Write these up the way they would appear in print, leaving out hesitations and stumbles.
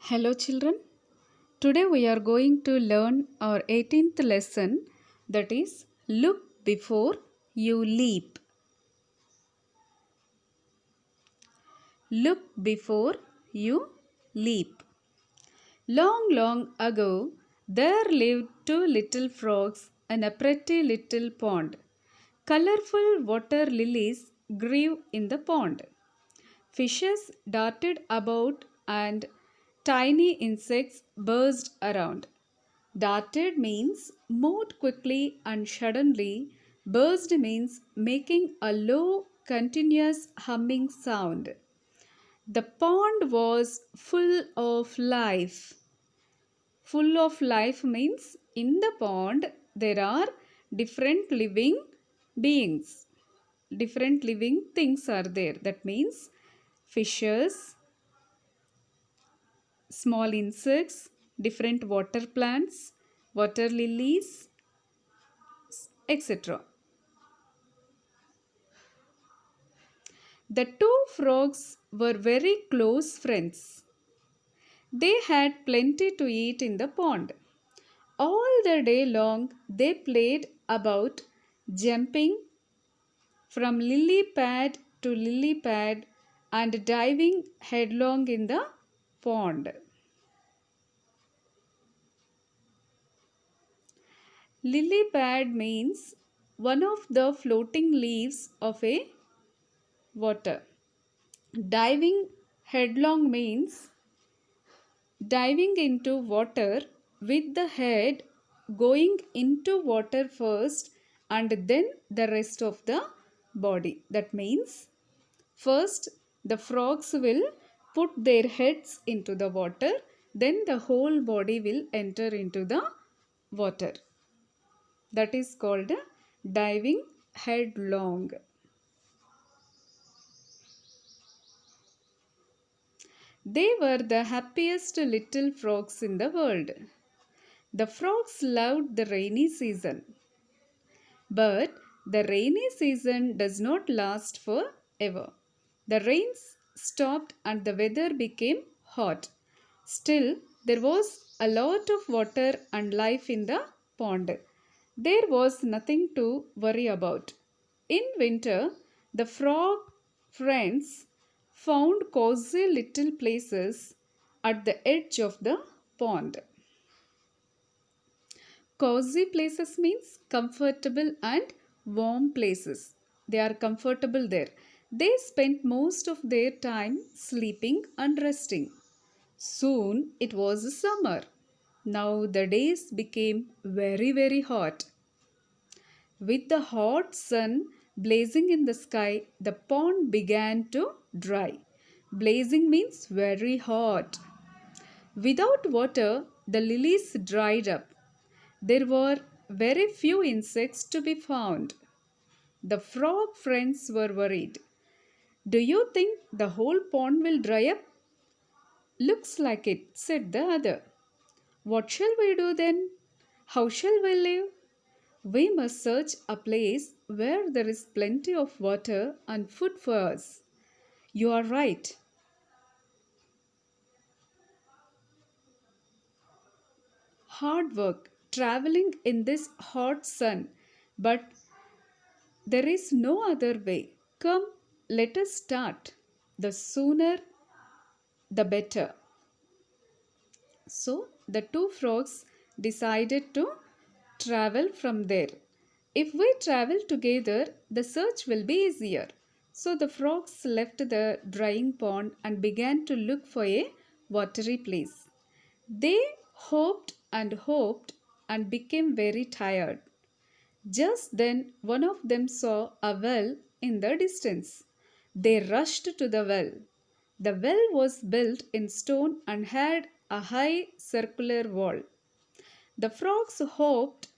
Hello, children. Today we are going to learn our 18th lesson, that is, look before you leap. Look before you leap. Long, long ago, there lived two little frogs in a pretty little pond. Colorful water lilies grew in the pond. Fishes darted about and tiny insects buzzed around. Darted means moved quickly and suddenly. Buzzed means making a low, continuous humming sound. The pond was full of life. Full of life means in the pond there are different living beings. Different living things are there. That means fishes, small insects, different water plants, water lilies, etc. The two frogs were very close friends. They had plenty to eat in the pond. All the day long they played about, jumping from lily pad to lily pad and diving headlong in the pond. Lily pad means one of the floating leaves of a water. Diving headlong means diving into water with the head going into water first and then the rest of the body. That means first the frogs will put their heads into the water, then the whole body will enter into the water. That is called diving headlong. They were the happiest little frogs in the world. The frogs loved the rainy season. But the rainy season does not last forever. The rains stopped and the weather became hot. Still, there was a lot of water and life in the pond. There was nothing to worry about. In winter, the frog friends found cozy little places at the edge of the pond. Cozy places means comfortable and warm places. They are comfortable there. They spent most of their time sleeping and resting. Soon it was summer. Now the days became very, very hot. With the hot sun blazing in the sky, the pond began to dry. Blazing means very hot. Without water, the lilies dried up. There were very few insects to be found. The frog friends were worried. Do you think the whole pond will dry up? Looks like it, said the other. What shall we do then? How shall we live? We must search a place where there is plenty of water and food for us. You are right. Hard work, traveling in this hot sun, but there is no other way. Come, let us start. The sooner the better. So the two frogs decided to travel from there. If we travel together, the search will be easier. So the frogs left the drying pond and began to look for a watery place. They hoped and became very tired. Just then, one of them saw a well in the distance. They rushed to the well. The well was built in stone and had a high circular wall. The frogs hopped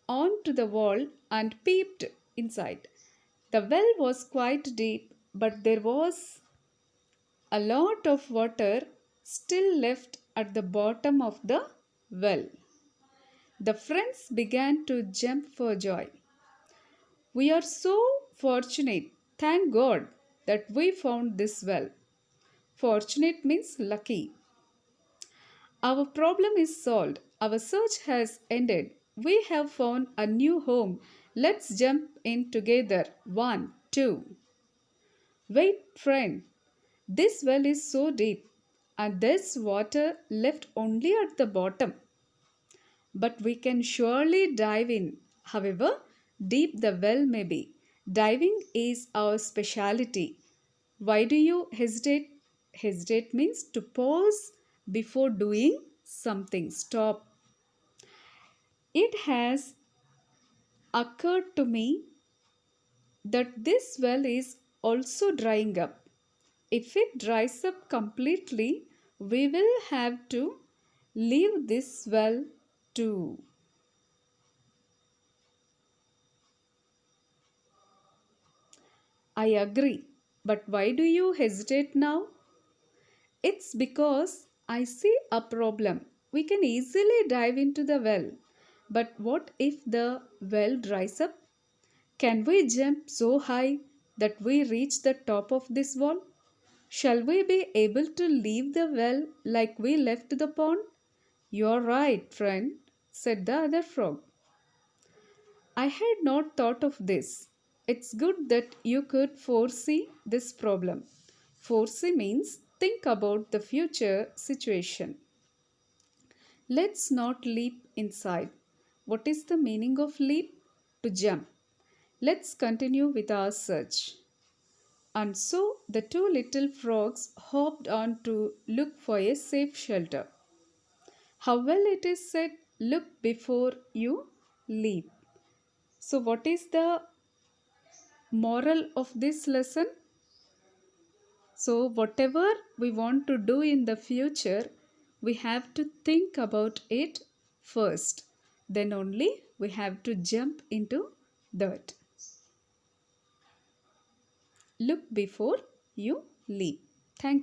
onto the wall and peeped inside. The well was quite deep, but there was a lot of water still left at the bottom of the well. The friends began to jump for joy. We are so fortunate, thank God, that we found this well. Fortunate means lucky. Our problem is solved. Our search has ended. We have found a new home. Let's jump in together. One, two. Wait, friend. This well is so deep, and there's water left only at the bottom. But we can surely dive in. However deep the well may be, diving is our specialty. Why do you hesitate? Hesitate means to pause before doing something. Stop. It has occurred to me that this well is also drying up. If it dries up completely, we will have to leave this well too. I agree. But why do you hesitate now? It's because I see a problem. We can easily dive into the well. But what if the well dries up? Can we jump so high that we reach the top of this wall? Shall we be able to leave the well like we left the pond? You're right, friend, said the other frog. I had not thought of this. It's good that you could foresee this problem. Foresee means think about the future situation. Let's not leap inside. What is the meaning of leap? To jump. Let's continue with our search. And so the two little frogs hopped on to look for a safe shelter. How well it is said, look before you leap. So, what is the moral of this lesson? So, whatever we want to do in the future, we have to think about it first. Then only we have to jump into that. Look before you leap. Thank you.